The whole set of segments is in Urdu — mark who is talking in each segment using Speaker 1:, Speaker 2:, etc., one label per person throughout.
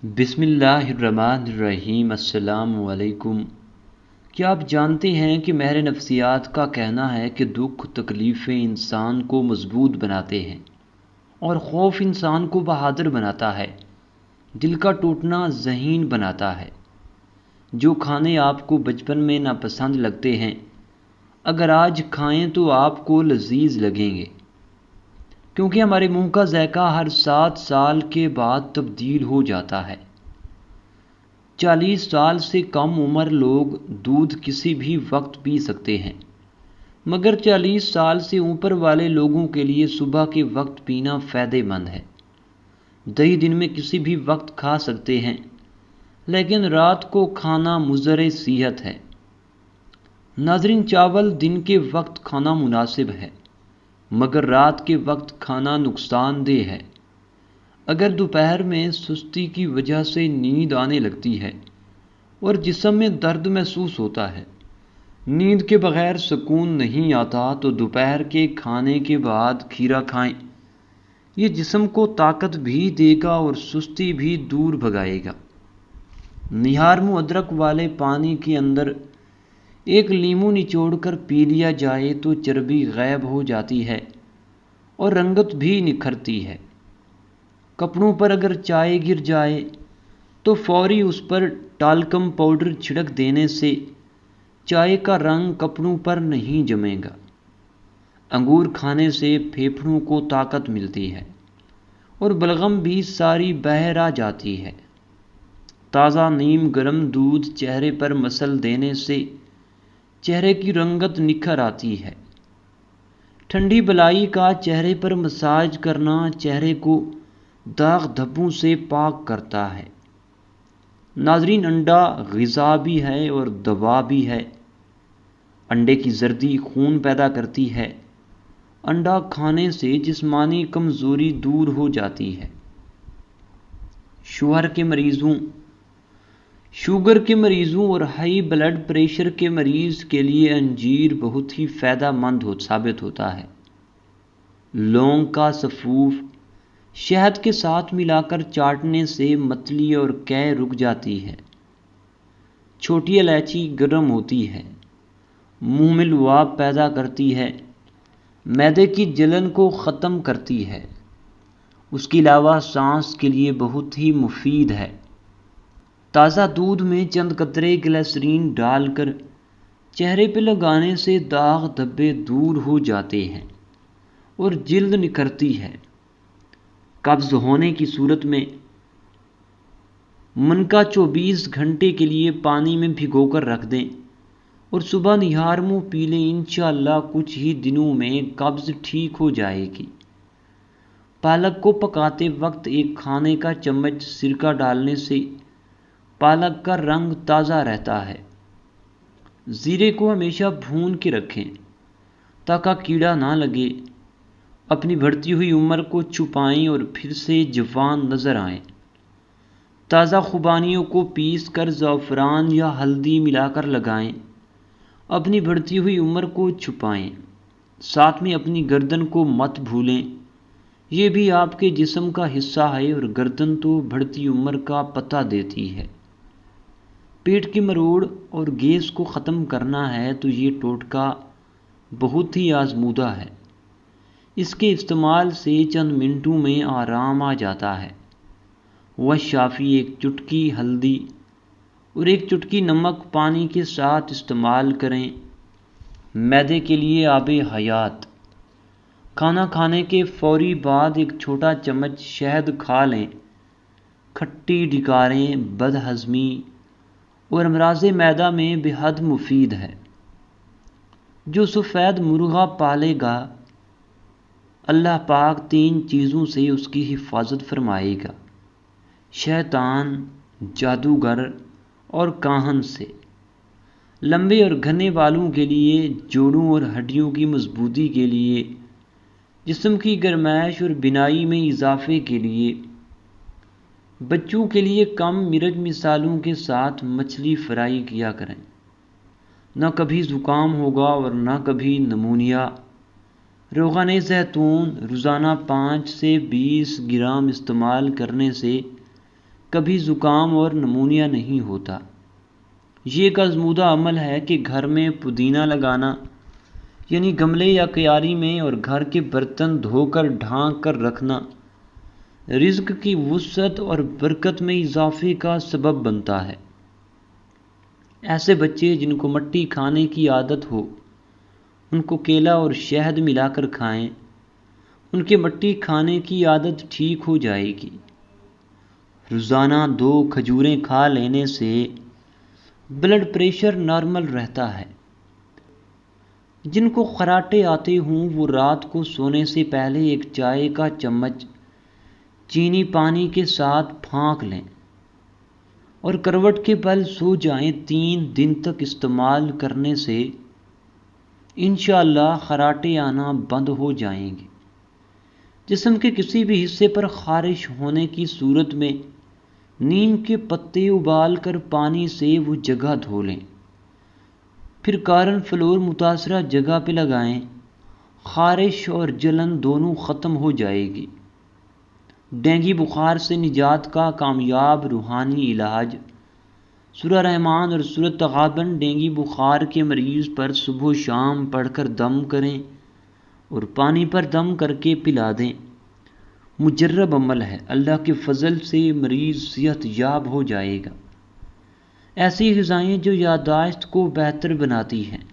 Speaker 1: بسم اللہ الرحمن الرحیم۔ السلام علیکم۔ کیا آپ جانتے ہیں کہ ماہر نفسیات کا کہنا ہے کہ دکھ تکلیفیں انسان کو مضبوط بناتے ہیں اور خوف انسان کو بہادر بناتا ہے، دل کا ٹوٹنا ذہین بناتا ہے۔ جو کھانے آپ کو بچپن میں ناپسند لگتے ہیں اگر آج کھائیں تو آپ کو لذیذ لگیں گے، کیونکہ ہمارے منہ کا ذائقہ ہر 7 سال کے بعد تبدیل ہو جاتا ہے۔ 40 سال سے کم عمر لوگ دودھ کسی بھی وقت پی سکتے ہیں، مگر 40 سال سے اوپر والے لوگوں کے لیے صبح کے وقت پینا فائدہ مند ہے۔ دہی دن میں کسی بھی وقت کھا سکتے ہیں، لیکن رات کو کھانا مضر صحت ہے۔ ناظرین، چاول دن کے وقت کھانا مناسب ہے، مگر رات کے وقت کھانا نقصان دہ ہے۔ اگر دوپہر میں سستی کی وجہ سے نیند آنے لگتی ہے اور جسم میں درد محسوس ہوتا ہے، نیند کے بغیر سکون نہیں آتا، تو دوپہر کے کھانے کے بعد کھیرا کھائیں۔ یہ جسم کو طاقت بھی دے گا اور سستی بھی دور بھگائے گا۔ نہار منہ ادرک والے پانی کے اندر ایک لیموں نچوڑ کر پی لیا جائے تو چربی غائب ہو جاتی ہے اور رنگت بھی نکھرتی ہے۔ کپڑوں پر اگر چائے گر جائے تو فوری اس پر ٹالکم پاؤڈر چھڑک دینے سے چائے کا رنگ کپڑوں پر نہیں جمے گا۔ انگور کھانے سے پھیپھڑوں کو طاقت ملتی ہے اور بلغم بھی ساری باہر آ جاتی ہے۔ تازہ نیم گرم دودھ چہرے پر مسل دینے سے چہرے کی رنگت نکھر آتی ہے۔ ٹھنڈی بلائی کا چہرے پر مساج کرنا چہرے کو داغ دھبوں سے پاک کرتا ہے۔ ناظرین، انڈا غذا بھی ہے اور دوا بھی ہے۔ انڈے کی زردی خون پیدا کرتی ہے۔ انڈا کھانے سے جسمانی کمزوری دور ہو جاتی ہے۔ شوگر کے مریضوں اور ہائی بلڈ پریشر کے مریض کے لیے انجیر بہت ہی فائدہ مند ثابت ہوتا ہے۔ لونگ کا سفوف شہد کے ساتھ ملا کر چاٹنے سے متلی اور قے رک جاتی ہے۔ چھوٹی الائچی گرم ہوتی ہے، منہ میں لعاب پیدا کرتی ہے، معدے کی جلن کو ختم کرتی ہے۔ اس کے علاوہ سانس کے لیے بہت ہی مفید ہے۔ تازہ دودھ میں چند قطرے گلیسرین ڈال کر چہرے پہ لگانے سے داغ دھبے دور ہو جاتے ہیں اور جلد نکھرتی ہے۔ قبض ہونے کی صورت میں منکا 24 گھنٹے کے لیے پانی میں بھگو کر رکھ دیں اور صبح نہار منہ پی لیں۔ انشاءاللہ کچھ ہی دنوں میں قبض ٹھیک ہو جائے گی۔ پالک کو پکاتے وقت ایک کھانے کا چمچ سرکہ ڈالنے سے پالک کا رنگ تازہ رہتا ہے۔ زیرے کو ہمیشہ بھون کے رکھیں تاکہ کیڑا نہ لگے۔ اپنی بڑھتی ہوئی عمر کو چھپائیں اور پھر سے جوان نظر آئیں۔ تازہ خوبانیوں کو پیس کر زعفران یا ہلدی ملا کر لگائیں۔ اپنی بڑھتی ہوئی عمر کو چھپائیں۔ ساتھ میں اپنی گردن کو مت بھولیں، یہ بھی آپ کے جسم کا حصہ ہے اور گردن تو بڑھتی عمر کا پتہ دیتی ہے۔ پیٹ کے مروڑ اور گیس کو ختم کرنا ہے تو یہ ٹوٹکا بہت ہی آزمودہ ہے۔ اس کے استعمال سے چند منٹوں میں آرام آ جاتا ہے۔ وہ شافی ایک چٹکی ہلدی اور ایک چٹکی نمک پانی کے ساتھ استعمال کریں۔ معدے کے لیے آب حیات، کھانا کھانے کے فوری بعد ایک چھوٹا چمچ شہد کھا لیں۔ کھٹی ڈکاریں بد ہضمی اور امراض معدہ میں بے حد مفید ہے۔ جو سفید مرغا پالے گا اللہ پاک 3 چیزوں سے اس کی حفاظت فرمائے گا: شیطان، جادوگر اور کاہن سے۔ لمبے اور گھنے بالوں کے لیے، جوڑوں اور ہڈیوں کی مضبوطی کے لیے، جسم کی گرمائش اور بینائی میں اضافے کے لیے۔ بچوں کے لیے کم مرچ مصالحوں کے ساتھ مچھلی فرائی کیا کریں، نہ کبھی زکام ہوگا اور نہ کبھی نمونیا۔ روغن زیتون روزانہ 5 سے 20 گرام استعمال کرنے سے کبھی زکام اور نمونیا نہیں ہوتا۔ یہ ایک آزمودہ عمل ہے کہ گھر میں پودینہ لگانا، یعنی گملے یا کیاری میں، اور گھر کے برتن دھو کر ڈھانک کر رکھنا رزق کی وسعت اور برکت میں اضافے کا سبب بنتا ہے۔ ایسے بچے جن کو مٹی کھانے کی عادت ہو، ان کو کیلا اور شہد ملا کر کھائیں، ان کے مٹی کھانے کی عادت ٹھیک ہو جائے گی۔ روزانہ 2 کھجوریں کھا لینے سے بلڈ پریشر نارمل رہتا ہے۔ جن کو خراٹے آتے ہوں وہ رات کو سونے سے پہلے 1 چائے کا چمچ چینی پانی کے ساتھ پھانک لیں اور کروٹ کے بل سو جائیں۔ 3 دن تک استعمال کرنے سے انشاءاللہ خراٹے آنا بند ہو جائیں گے۔ جسم کے کسی بھی حصے پر خارش ہونے کی صورت میں نیم کے پتے ابال کر پانی سے وہ جگہ دھو لیں، پھر کارن فلور متاثرہ جگہ پہ لگائیں۔ خارش اور جلن دونوں ختم ہو جائے گی۔ ڈینگی بخار سے نجات کا کامیاب روحانی علاج سورہ رحمان اور سورہ تغابن ڈینگی بخار کے مریض پر صبح و شام پڑھ کر دم کریں اور پانی پر دم کر کے پلا دیں۔ مجرب عمل ہے، اللہ کے فضل سے مریض صحت یاب ہو جائے گا۔ ایسی غذائیں جو یادداشت کو بہتر بناتی ہیں: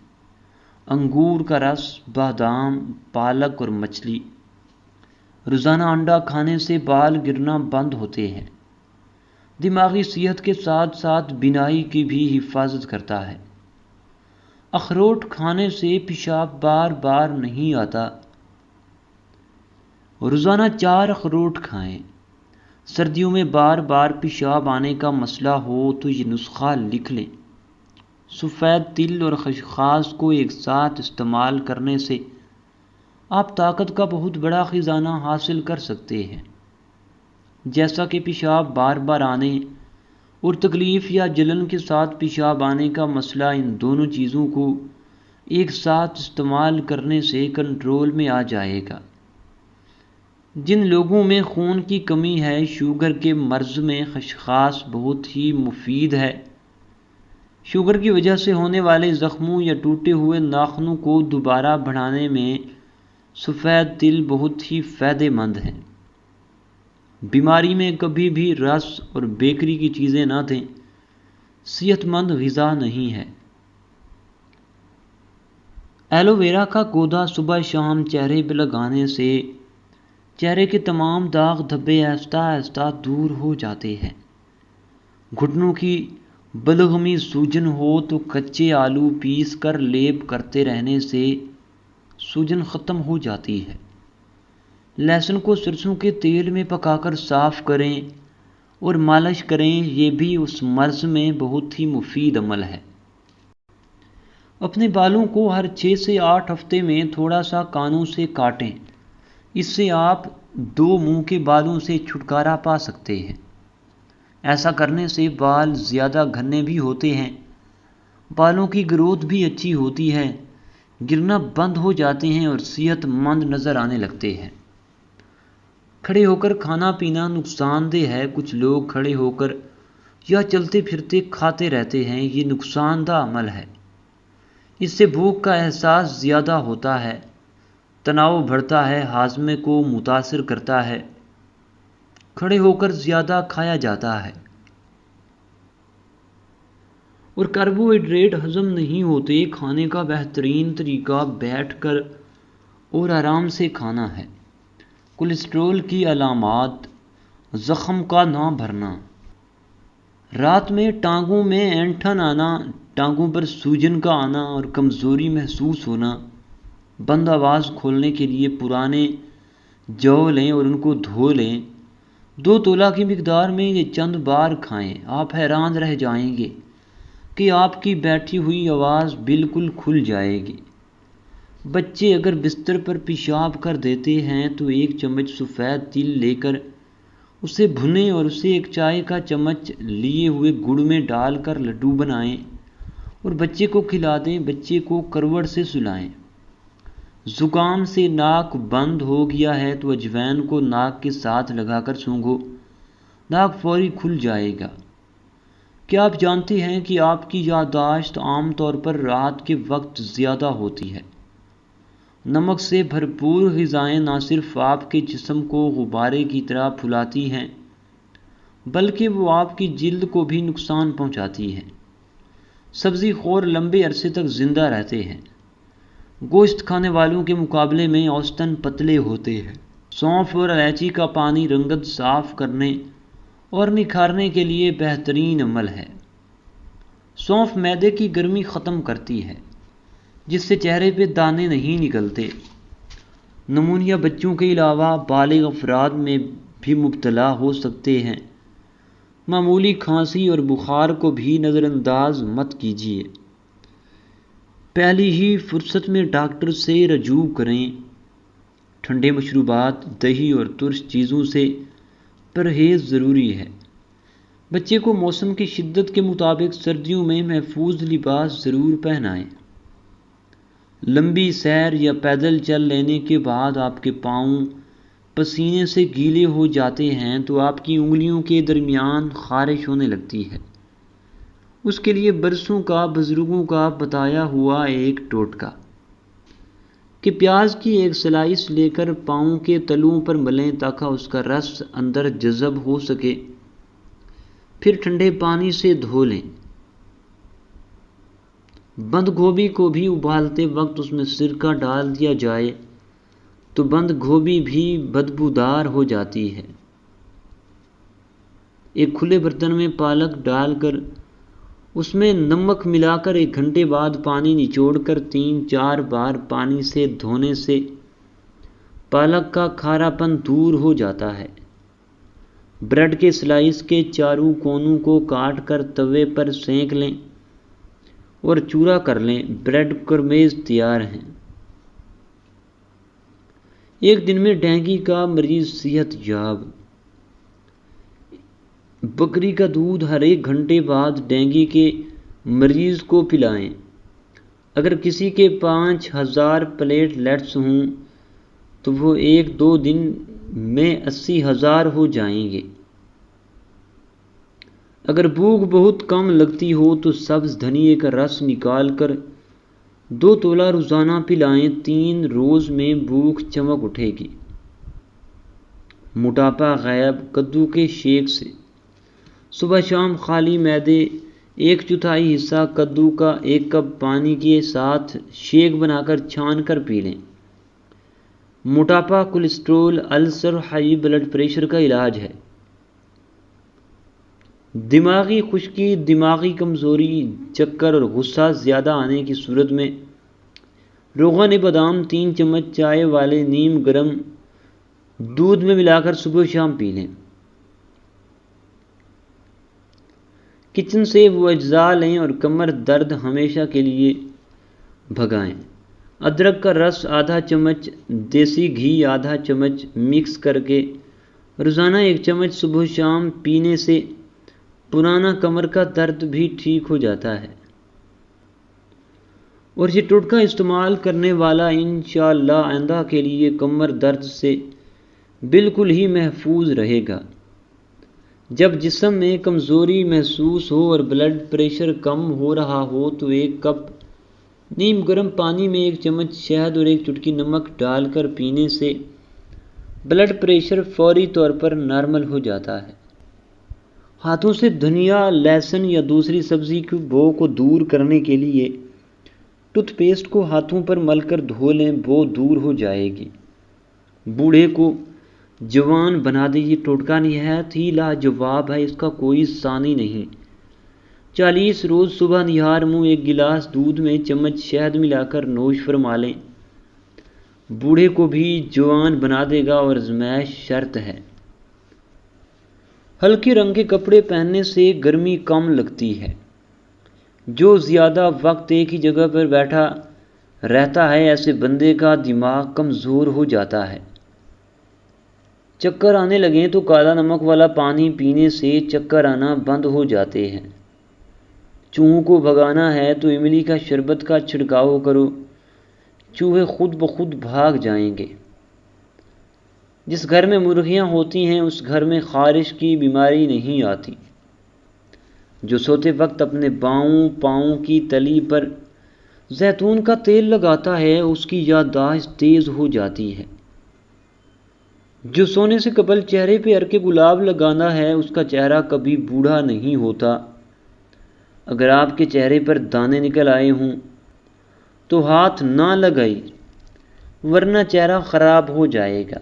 Speaker 1: انگور کا رس، بادام، پالک اور مچھلی۔ روزانہ انڈا کھانے سے بال گرنا بند ہوتے ہیں۔ دماغی صحت کے ساتھ ساتھ بینائی کی بھی حفاظت کرتا ہے۔ اخروٹ کھانے سے پیشاب بار بار نہیں آتا۔ روزانہ 4 اخروٹ کھائیں۔ سردیوں میں بار بار پیشاب آنے کا مسئلہ ہو تو یہ نسخہ لکھ لیں۔ سفید تل اور خسخاس کو ایک ساتھ استعمال کرنے سے آپ طاقت کا بہت بڑا خزانہ حاصل کر سکتے ہیں۔ جیسا کہ پیشاب بار بار آنے اور تکلیف یا جلن کے ساتھ پیشاب آنے کا مسئلہ، ان دونوں چیزوں کو ایک ساتھ استعمال کرنے سے کنٹرول میں آ جائے گا۔ جن لوگوں میں خون کی کمی ہے، شوگر کے مرض میں خسخاس بہت ہی مفید ہے۔ شوگر کی وجہ سے ہونے والے زخموں یا ٹوٹے ہوئے ناخنوں کو دوبارہ بڑھانے میں سفید تل بہت ہی فائدہ مند ہے۔ بیماری میں کبھی بھی رس اور بیکری کی چیزیں نہ دیں، صحت مند غذا نہیں ہے۔ ایلو ویرا کا گودا صبح شام چہرے پہ لگانے سے چہرے کے تمام داغ دھبے آہستہ آہستہ دور ہو جاتے ہیں۔ گھٹنوں کی بلغمی سوجن ہو تو کچے آلو پیس کر لیپ کرتے رہنے سے سوجن ختم ہو جاتی ہے۔ لہسن کو سرسوں کے تیل میں پکا کر صاف کریں اور مالش کریں، یہ بھی اس مرض میں بہت ہی مفید عمل ہے۔ اپنے بالوں کو ہر 6 سے 8 ہفتے میں تھوڑا سا کانوں سے کاٹیں، اس سے آپ 2 منہ کے بالوں سے چھٹکارا پا سکتے ہیں۔ ایسا کرنے سے بال زیادہ گھنے بھی ہوتے ہیں، بالوں کی گروتھ بھی اچھی ہوتی ہے، گرنا بند ہو جاتے ہیں اور صحت مند نظر آنے لگتے ہیں۔ کھڑے ہو کر کھانا پینا نقصان دہ ہے۔ کچھ لوگ کھڑے ہو کر یا چلتے پھرتے کھاتے رہتے ہیں، یہ نقصان دہ عمل ہے۔ اس سے بھوک کا احساس زیادہ ہوتا ہے، تناؤ بڑھتا ہے، ہاضمے کو متاثر کرتا ہے۔ کھڑے ہو کر زیادہ کھایا جاتا ہے اور کاربوہائیڈریٹ ہضم نہیں ہوتے۔ کھانے کا بہترین طریقہ بیٹھ کر اور آرام سے کھانا ہے۔ کولیسٹرول کی علامات: زخم کا نہ بھرنا، رات میں ٹانگوں میں اینٹھن آنا، ٹانگوں پر سوجن کا آنا اور کمزوری محسوس ہونا۔ بند آواز کھولنے کے لیے پرانے جو لیں اور ان کو دھو لیں۔ 2 تولہ کی مقدار میں یہ چند بار کھائیں، آپ حیران رہ جائیں گے کہ آپ کی بیٹھی ہوئی آواز بالکل کھل جائے گی۔ بچے اگر بستر پر پیشاب کر دیتے ہیں تو 1 چمچ سفید تل لے کر اسے بھنیں اور اسے 1 چائے کا چمچ لیے ہوئے گڑ میں ڈال کر لڈو بنائیں اور بچے کو کھلا دیں۔ بچے کو کروٹ سے سلائیں۔ زکام سے ناک بند ہو گیا ہے تو اجوائن کو ناک کے ساتھ لگا کر سونگھو۔ ناک فوری کھل جائے گا۔ کیا آپ جانتے ہیں کہ آپ کی یادداشت عام طور پر رات کے وقت زیادہ ہوتی ہے؟ نمک سے بھرپور غذائیں نہ صرف آپ کے جسم کو غبارے کی طرح پھلاتی ہیں بلکہ وہ آپ کی جلد کو بھی نقصان پہنچاتی ہیں۔ سبزی خور لمبے عرصے تک زندہ رہتے ہیں، گوشت کھانے والوں کے مقابلے میں اوسطاً پتلے ہوتے ہیں۔ سونف اور الائچی کا پانی رنگت صاف کرنے اور نکھارنے کے لیے بہترین عمل ہے۔ سونف معدے کی گرمی ختم کرتی ہے جس سے چہرے پہ دانے نہیں نکلتے۔ نمونیا بچوں کے علاوہ بالغ افراد میں بھی مبتلا ہو سکتے ہیں۔ معمولی کھانسی اور بخار کو بھی نظر انداز مت کیجیے۔ پہلی ہی فرصت میں ڈاکٹر سے رجوع کریں۔ ٹھنڈے مشروبات، دہی اور ترش چیزوں سے پرہیز ضروری ہے۔ بچے کو موسم کی شدت کے مطابق سردیوں میں محفوظ لباس ضرور پہنائیں۔ لمبی سیر یا پیدل چل لینے کے بعد آپ کے پاؤں پسینے سے گیلے ہو جاتے ہیں تو آپ کی انگلیوں کے درمیان خارش ہونے لگتی ہے۔ اس کے لیے برسوں کا بزرگوں کا بتایا ہوا ایک ٹوٹکا کہ پیاز کی ایک سلائس لے کر پاؤں کے تلوؤں پر ملیں تاکہ اس کا رس اندر جذب ہو سکے، پھر ٹھنڈے پانی سے دھو لیں۔ بند گوبھی کو بھی ابالتے وقت اس میں سرکہ ڈال دیا جائے تو بند گوبھی بھی بدبودار ہو جاتی ہے۔ ایک کھلے برتن میں پالک ڈال کر اس میں نمک ملا کر 1 گھنٹے بعد پانی نچوڑ کر 3-4 بار پانی سے دھونے سے پالک کا کھارا پن دور ہو جاتا ہے۔ بریڈ کے سلائس کے چاروں کونوں کو کاٹ کر توے پر سینک لیں اور چورا کر لیں۔ بریڈ کرمیز تیار ہیں۔ ایک دن میں ڈینگی کا مریض صحت یاب۔ بکری کا دودھ ہر 1 گھنٹے بعد ڈینگی کے مریض کو پلائیں۔ اگر کسی کے 5000 پلیٹ لیٹس ہوں تو وہ 1-2 دن میں 80,000 ہو جائیں گے۔ اگر بھوک بہت کم لگتی ہو تو سبز دھنیے کا رس نکال کر 2 تولہ روزانہ پلائیں، 3 روز میں بھوک چمک اٹھے گی۔ موٹاپا غائب کدو کے شیک سے۔ صبح شام خالی معدے 1/4 حصہ کدو کا 1 کپ پانی کے ساتھ شیک بنا کر چھان کر پی لیں۔ موٹاپا، کولیسٹرول، السر، ہائی بلڈ پریشر کا علاج ہے۔ دماغی خشکی، دماغی کمزوری، چکر اور غصہ زیادہ آنے کی صورت میں روغن بادام 3 چمچ چائے والے نیم گرم دودھ میں ملا کر صبح شام پی لیں۔ کچن سے وہ اجزاء لیں اور کمر درد ہمیشہ کے لیے بھگائیں۔ ادرک کا رس آدھا چمچ، دیسی گھی آدھا چمچ مکس کر کے روزانہ 1 چمچ صبح شام پینے سے پرانا کمر کا درد بھی ٹھیک ہو جاتا ہے۔ اور یہ ٹوٹکا استعمال کرنے والا انشاءاللہ آئندہ کے لیے کمر درد سے بالکل ہی محفوظ رہے گا۔ جب جسم میں کمزوری محسوس ہو اور بلڈ پریشر کم ہو رہا ہو تو 1 کپ نیم گرم پانی میں 1 چمچ شہد اور 1 چٹکی نمک ڈال کر پینے سے بلڈ پریشر فوری طور پر نارمل ہو جاتا ہے۔ ہاتھوں سے دھنیا، لہسن یا دوسری سبزی کی بو کو دور کرنے کے لیے ٹوتھ پیسٹ کو ہاتھوں پر مل کر دھو لیں، بو دور ہو جائے گی۔ بوڑھے کو جوان بنا دے۔ یہ ٹوٹکا نہایت ہی لاجواب ہے، اس کا کوئی ثانی نہیں۔ 40 روز صبح نہار منہ 1 گلاس دودھ میں چمچ شہد ملا کر نوش فرما لیں، بوڑھے کو بھی جوان بنا دے گا اور آزمائش شرط ہے۔ ہلکے رنگ کے کپڑے پہننے سے گرمی کم لگتی ہے۔ جو زیادہ وقت ایک ہی جگہ پر بیٹھا رہتا ہے ایسے بندے کا دماغ کمزور ہو جاتا ہے۔ چکر آنے لگیں تو کالا نمک والا پانی پینے سے چکر آنا بند ہو جاتے ہیں۔ چوہوں کو بھگانا ہے تو املی کا شربت کا چھڑکاؤ کرو، چوہے خود بخود بھاگ جائیں گے۔ جس گھر میں مرغیاں ہوتی ہیں اس گھر میں خارش کی بیماری نہیں آتی۔ جو سوتے وقت اپنے پاؤں کی تلی پر زیتون کا تیل لگاتا ہے اس کی یادداشت تیز ہو جاتی ہے۔ جو سونے سے قبل چہرے پہ عرق گلاب لگانا ہے اس کا چہرہ کبھی بوڑھا نہیں ہوتا۔ اگر آپ کے چہرے پر دانے نکل آئے ہوں تو ہاتھ نہ لگائیں ورنہ چہرہ خراب ہو جائے گا۔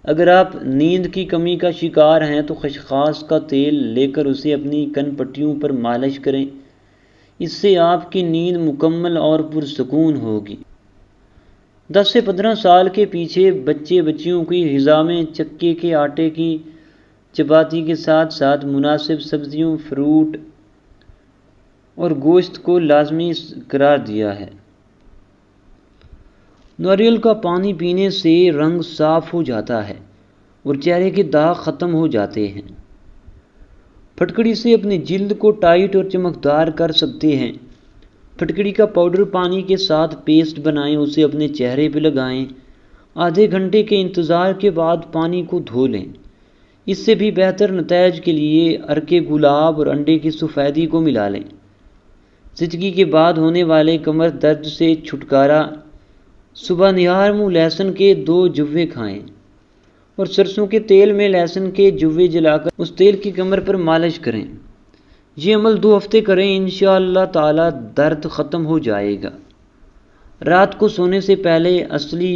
Speaker 1: اگر آپ نیند کی کمی کا شکار ہیں تو خشخاش کا تیل لے کر اسے اپنی کن پٹیوں پر مالش کریں، اس سے آپ کی نیند مکمل اور پرسکون ہوگی۔ 10 سے 15 سال کے پیچھے بچیوں کی غذا میں چکے کے آٹے کی چپاتی کے ساتھ ساتھ مناسب سبزیوں، فروٹ اور گوشت کو لازمی قرار دیا ہے۔ ناریل کا پانی پینے سے رنگ صاف ہو جاتا ہے اور چہرے کے داغ ختم ہو جاتے ہیں۔ پھٹکڑی سے اپنی جلد کو ٹائٹ اور چمکدار کر سکتے ہیں۔ پھٹکڑی کا پاؤڈر پانی کے ساتھ پیسٹ بنائیں، اسے اپنے چہرے پہ لگائیں، آدھے گھنٹے کے انتظار کے بعد پانی کو دھو لیں۔ اس سے بھی بہتر نتائج کے لیے عرق گلاب اور انڈے کی سفیدی کو ملا لیں۔ زچگی کے بعد ہونے والے کمر درد سے چھٹکارا، صبح نہار منہ لہسن کے 2 جوے کھائیں اور سرسوں کے تیل میں لہسن کے جوے جلا کر اس تیل کی کمر پر مالش کریں۔ یہ عمل 2 ہفتے کریں، انشاءاللہ تعالی درد ختم ہو جائے گا۔ رات کو سونے سے پہلے اصلی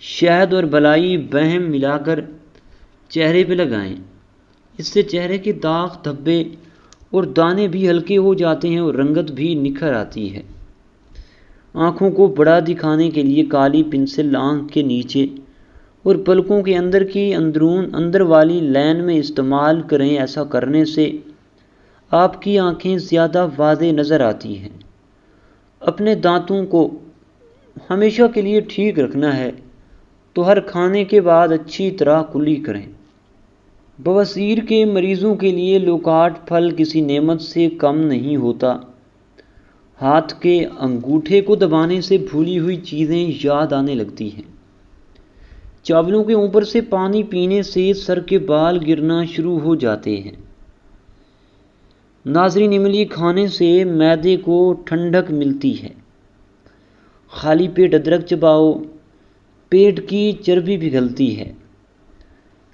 Speaker 1: شہد اور بلائی بہم ملا کر چہرے پہ لگائیں، اس سے چہرے کے داغ، دھبے اور دانے بھی ہلکے ہو جاتے ہیں اور رنگت بھی نکھر آتی ہے۔ آنکھوں کو بڑا دکھانے کے لیے کالی پنسل آنکھ کے نیچے اور پلکوں کے اندر کی اندر والی لین میں استعمال کریں۔ ایسا کرنے سے آپ کی آنکھیں زیادہ واضح نظر آتی ہیں۔ اپنے دانتوں کو ہمیشہ کے لیے ٹھیک رکھنا ہے تو ہر کھانے کے بعد اچھی طرح کلی کریں۔ بواسیر کے مریضوں کے لیے لوکاٹ پھل کسی نعمت سے کم نہیں ہوتا۔ ہاتھ کے انگوٹھے کو دبانے سے بھولی ہوئی چیزیں یاد آنے لگتی ہیں۔ چاولوں کے اوپر سے پانی پینے سے سر کے بال گرنا شروع ہو جاتے ہیں۔ ناظرین، املی کھانے سے معدے کو ٹھنڈک ملتی ہے۔ خالی پیٹ ادرک چباؤ، پیٹ کی چربی پگھلتی ہے۔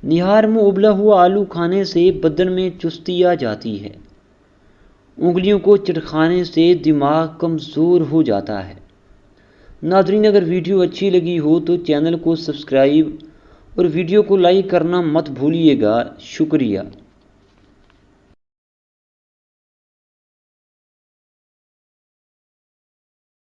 Speaker 1: نہار منہ ابلا ہوا آلو کھانے سے بدن میں چستی آ جاتی ہے۔ انگلیوں کو چٹکانے سے دماغ کمزور ہو جاتا ہے۔ ناظرین، اگر ویڈیو اچھی لگی ہو تو چینل کو سبسکرائب اور ویڈیو کو لائک کرنا مت بھولیے گا۔ شکریہ۔